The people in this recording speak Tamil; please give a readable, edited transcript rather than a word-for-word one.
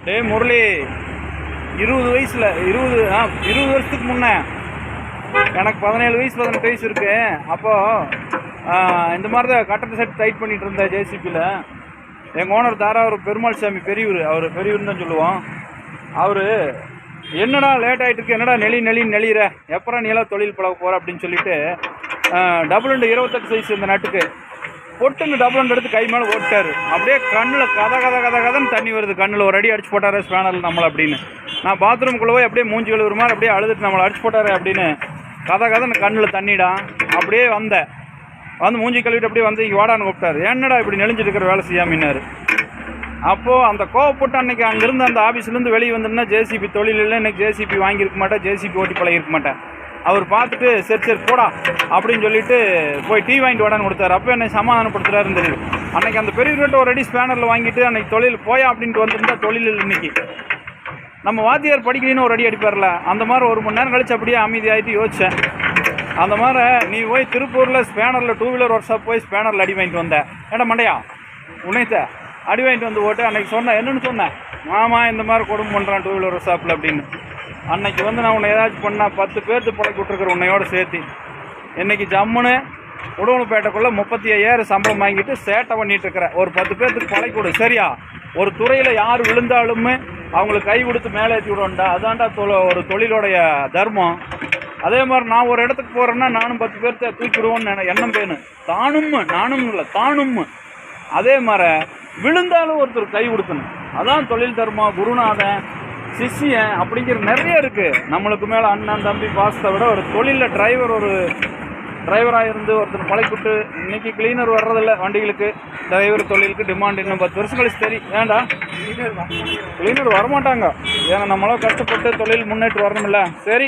டேய் முரளி, 20 வயசில் 20 வருஷத்துக்கு முன்னே எனக்கு 17 வயசு 18 வயசு இருக்கு. அப்போது இந்த மாதிரி தான் கட்டட செட் டைட் பண்ணிகிட்டு இருந்தேன் ஜேசிபியில். எங்கள் ஓனர் தாரா ஒரு பெருமாள் சாமி பெரியவர், அவர் பெரியவர்னு தான் சொல்லுவோம். அவர் என்னடா லேட் ஆகிட்டு இருக்கு, என்னடா நெளிகிற எப்பறம் நீ எல்லாம் தொழில் பழக போகிற அப்படின்னு சொல்லிட்டு டபுள் அண்டு 28 சைஸ் இந்த நட்டுக்கு பொட்டுன்னு டபுள் அண்டு எடுத்து கை மேலே ஓட்டார். அப்படியே கண்ணில் கதன்னு தண்ணி வருது. கண்ணில் ஒரு அடி அடிச்சு போட்டார் ஸ்பேனரில் நம்மளை அப்படின்னு. நான் பாத்ரூம்குள்ளே போய் அப்படியே மூஞ்சி கழுவுற மாதிரி அப்படியே அழுதுட்டு நம்மளை அடிச்சு போட்டார் அப்படின்னு கதன்னு கண்ணில் தண்ணிடான். அப்படியே வந்து மூஞ்சி கழுவிட்டு அப்படியே வந்து இங்கே வாடான்னு கூப்பிட்டாரு. என்னடா இப்படி நெளிஞ்சிட்டு இருக்கிற வேலை செய்யாமின்னாரு. அப்போது அந்த கோவப்பட்டு அன்றைக்கி அங்கேருந்து அந்த ஆஃபீஸ்லேருந்து வெளியே வந்துன்னா ஜேசிபி தொழில் இல்லை, இன்றைக்கி ஜேசிபி வாங்கியிருக்க மாட்டேன், ஜேசிபி ஓட்டி பழகிருக்க மாட்டேன். அவர் பார்த்துட்டு சரி போடா அப்படின்னு சொல்லிட்டு போய் டீ வாங்கிட்டு வாடான்னு கொடுத்தாரு. அப்போ என்னை சமாதானப்படுத்துறாருன்னு தெரியுது. அன்றைக்கி அந்த பெரியவர்கிட்ட ஒரு அடி ஸ்பேனரில் வாங்கிட்டு அன்றைக்கி தொழில் போயா அப்படின்ட்டு வந்திருந்தா தொழில் இன்னைக்கு நம்ம வாத்தியார் படிக்கலின்னு ஒரு அடி அடிப்பார்ல, அந்த மாதிரி ஒரு மணி நேரம் கழிச்சு அப்படியே அமைதியாகிட்டு யோசித்தேன். அந்த மாதிரி நீ போய் திருப்பூரில் ஸ்பேனரில் 2 வீலர் ஒர்க் ஷாப் போய் ஸ்பேனரில் அடி வாங்கிட்டு வந்தேன். ஏடா மண்டையா உன்னைத்த அடி வாங்கிட்டு வந்து ஓட்டு அன்றைக்கி சொன்னேன். என்னென்னு சொன்னேன், மாமா இந்த மாதிரி கொடுமை பண்ணுறான் 2 வீலர் ஒர்க் ஷாப்பில் அப்படின்னு. அன்றைக்கி வந்து நான் உன்னை ஏதாச்சும் பண்ணால் 10 பேர்த்து பழக்கி விட்ருக்குற உன்னையோட சேர்த்து. இன்றைக்கி ஜம்முன்னு உடுமலைப்பேட்டைக்குள்ளே 35,000 சம்பளம் வாங்கிட்டு சேட்டை பண்ணிகிட்ருக்கிறேன். ஒரு 10 பேர்த்துக்கு பழக்கி விடு சரியா. ஒரு துறையில் யார் விழுந்தாலுமே அவங்களுக்கு கை கொடுத்து மேலே ஏற்றி விடுவோம்டா. அதான்டா ஒரு தொழிலோடைய தர்மம். அதே மாதிரி நான் ஒரு இடத்துக்கு போகிறேன்னா நானும் 10 பேர்த்த தூக்கி விடுவோன்னு எண்ணம் பேணும். நானும் இல்லை தானும். அதே மாதிரி விழுந்தாலும் ஒருத்தர் கை கொடுக்கணும். அதான் தொழில் தர்மம். குருநாதன் சிஷியன் அப்படிங்கிற நிறைய இருக்குது. நம்மளுக்கு மேலே அண்ணன் தம்பி பாசத்தை விட ஒரு தொழிலில் டிரைவராக இருந்து ஒருத்தர் பழக்கிவிட்டு இன்றைக்கி கிளீனர் வர்றதில்ல வண்டிகளுக்கு. டிரைவர் தொழிலுக்கு டிமாண்ட் இன்னும் 10 வருஷம் கழிச்சு தெரியும். ஏன்டா கிளீனர் வரமாட்டாங்க, ஏன்னா நம்மளாம் கஷ்டப்பட்டு தொழில் முன்னேற்று வரணும்ல. சரி